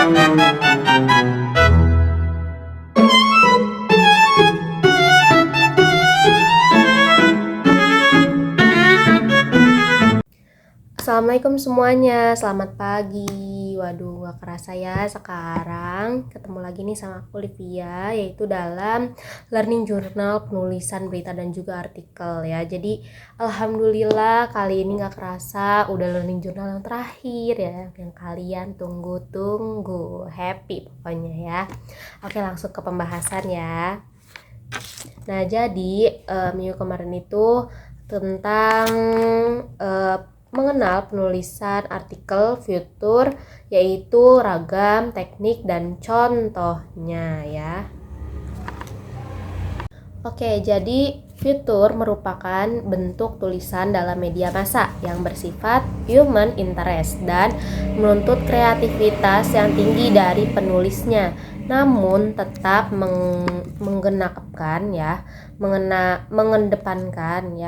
Assalamualaikum semuanya, selamat pagi. Waduh, gak kerasa ya, sekarang ketemu lagi nih sama aku Livia, yaitu dalam Learning Journal penulisan berita dan juga artikel ya. Jadi alhamdulillah kali ini gak kerasa udah Learning Journal yang terakhir ya, yang kalian tunggu-tunggu. Happy pokoknya ya. Oke, langsung ke pembahasan ya. Nah, jadi minggu kemarin itu tentang mengenal penulisan artikel, fitur, yaitu ragam, teknik, dan contohnya ya. Oke, jadi fitur merupakan bentuk tulisan dalam media massa yang bersifat human interest dan menuntut kreativitas yang tinggi dari penulisnya, namun tetap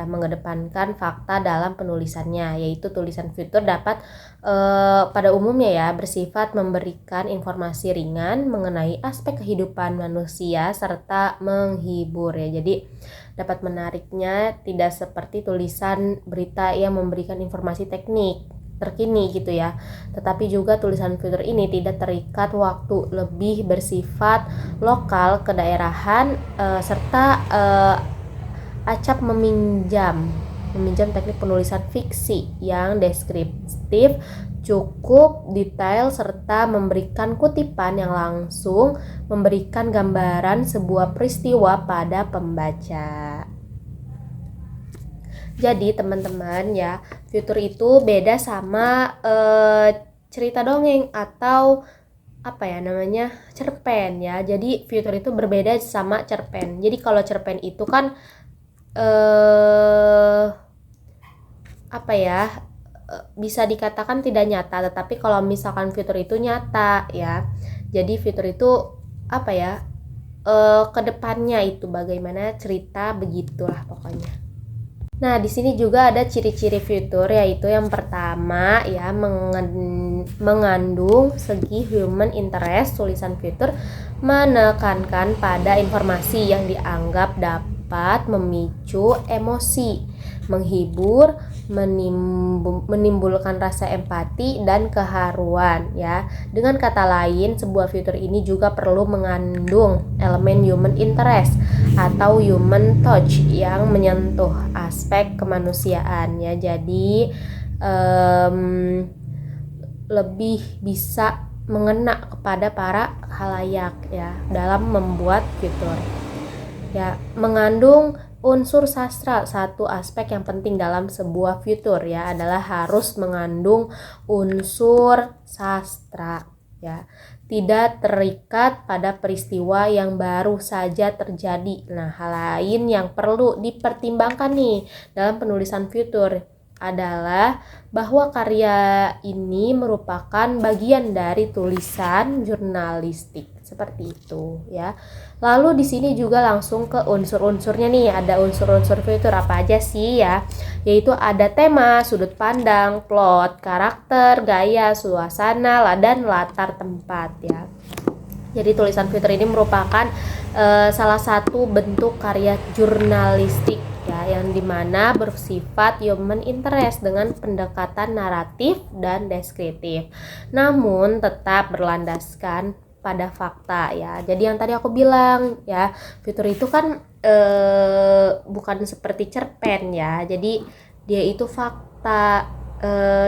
mengedepankan fakta dalam penulisannya, yaitu tulisan fitur dapat pada umumnya ya bersifat memberikan informasi ringan mengenai aspek kehidupan manusia serta menghibur ya. Jadi dapat menariknya, tidak seperti tulisan berita yang memberikan informasi teknik terkini gitu ya. Tetapi juga tulisan fitur ini tidak terikat waktu, lebih bersifat lokal, kedaerahan, serta acap meminjam teknik penulisan fiksi yang deskriptif, cukup detail, serta memberikan kutipan yang langsung memberikan gambaran sebuah peristiwa pada pembaca. Jadi teman-teman ya, fitur itu beda sama cerita dongeng atau cerpen ya. Jadi fitur itu berbeda sama cerpen. Jadi kalau cerpen itu kan bisa dikatakan tidak nyata, tetapi kalau misalkan fitur itu nyata ya. Jadi fitur itu kedepannya itu bagaimana cerita, begitulah pokoknya. Nah, di sini juga ada ciri-ciri fitur, yaitu yang pertama ya, mengandung segi human interest. Tulisan fitur menekankan pada informasi yang dianggap dapat memicu emosi, menghibur, menimbulkan rasa empati dan keharuan ya. Dengan kata lain, sebuah fitur ini juga perlu mengandung elemen human interest atau human touch yang menyentuh aspek kemanusiaan ya. Jadi lebih bisa mengena kepada para khalayak ya dalam membuat fitur ya. Mengandung unsur sastra, satu aspek yang penting dalam sebuah fitur ya adalah harus mengandung unsur sastra ya, tidak terikat pada peristiwa yang baru saja terjadi. Nah, hal lain yang perlu dipertimbangkan nih dalam penulisan fitur adalah bahwa karya ini merupakan bagian dari tulisan jurnalistik, seperti itu ya. Lalu di sini juga langsung ke unsur-unsurnya nih. Ada unsur-unsur fitur apa aja sih ya? Yaitu ada tema, sudut pandang, plot, karakter, gaya, suasana, dan latar tempat ya. Jadi tulisan fitur ini merupakan salah satu bentuk karya jurnalistik ya, yang dimana bersifat human interest dengan pendekatan naratif dan deskriptif, namun tetap berlandaskan pada fakta ya. Jadi yang tadi aku bilang ya, fitur itu kan bukan seperti cerpen ya. Jadi dia itu fakta,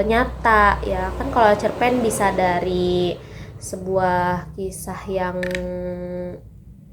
nyata ya. Kan kalau cerpen bisa dari sebuah kisah yang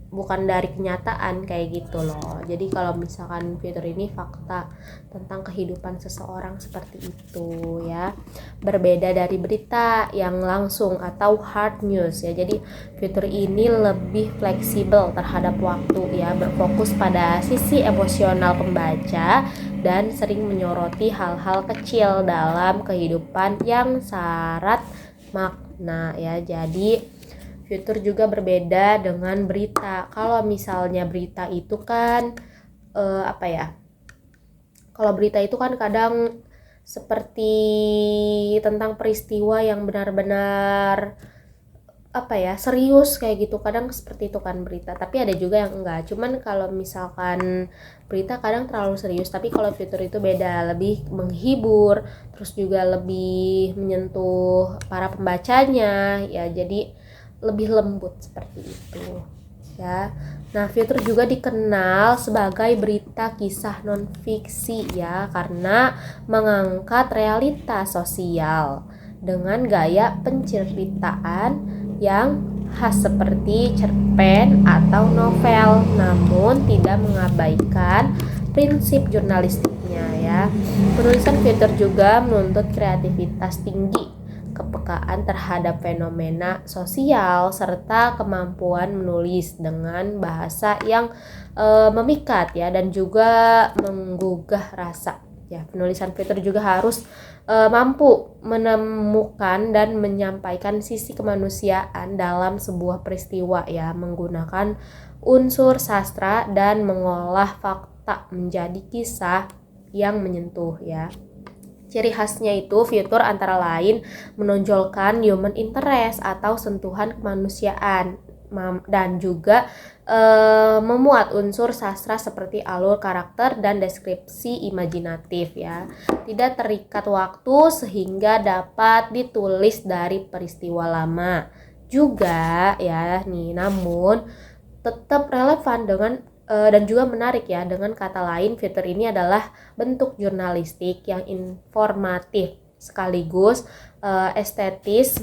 bukan dari kenyataan kayak gitu loh. Jadi kalau misalkan fitur ini fakta tentang kehidupan seseorang, seperti itu ya. Berbeda dari berita yang langsung atau hard news ya. Jadi fitur ini lebih fleksibel terhadap waktu ya, berfokus pada sisi emosional pembaca dan sering menyoroti hal-hal kecil dalam kehidupan yang syarat makna ya. Jadi fitur juga berbeda dengan berita. Kalau misalnya berita itu kan kalau berita itu kan kadang seperti tentang peristiwa yang benar-benar serius kayak gitu, kadang seperti itu kan berita, tapi ada juga yang enggak. Cuman kalau misalkan berita kadang terlalu serius, tapi kalau fitur itu beda, lebih menghibur, terus juga lebih menyentuh para pembacanya ya, jadi lebih lembut seperti itu ya. Nah, fitur juga dikenal sebagai berita kisah non-fiksi ya, karena mengangkat realitas sosial dengan gaya penceritaan yang khas seperti cerpen atau novel, namun tidak mengabaikan prinsip jurnalistiknya ya. Penulisan fitur juga menuntut kreativitas tinggi, kepekaan terhadap fenomena sosial, serta kemampuan menulis dengan bahasa yang memikat ya, dan juga menggugah rasa ya. Penulisan fitur juga harus mampu menemukan dan menyampaikan sisi kemanusiaan dalam sebuah peristiwa ya, menggunakan unsur sastra dan mengolah fakta menjadi kisah yang menyentuh ya. Ciri khasnya itu fitur antara lain menonjolkan human interest atau sentuhan kemanusiaan, dan juga memuat unsur sastra seperti alur karakter dan deskripsi imajinatif ya. Tidak terikat waktu sehingga dapat ditulis dari peristiwa lama juga ya nih, namun tetap relevan dengan dan juga menarik ya. Dengan kata lain, fitur ini adalah bentuk jurnalistik yang informatif sekaligus estetis,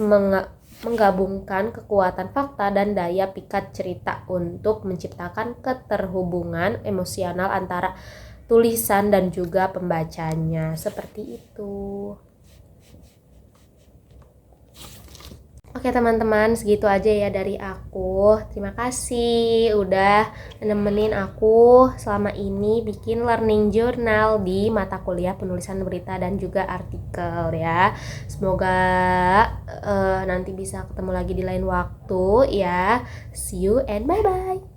menggabungkan kekuatan fakta dan daya pikat cerita untuk menciptakan keterhubungan emosional antara tulisan dan juga pembacanya, seperti itu. Oke teman-teman, segitu aja ya dari aku. Terima kasih udah nemenin aku selama ini bikin learning journal di mata kuliah penulisan berita dan juga artikel ya. Semoga nanti bisa ketemu lagi di lain waktu ya. See you and bye-bye.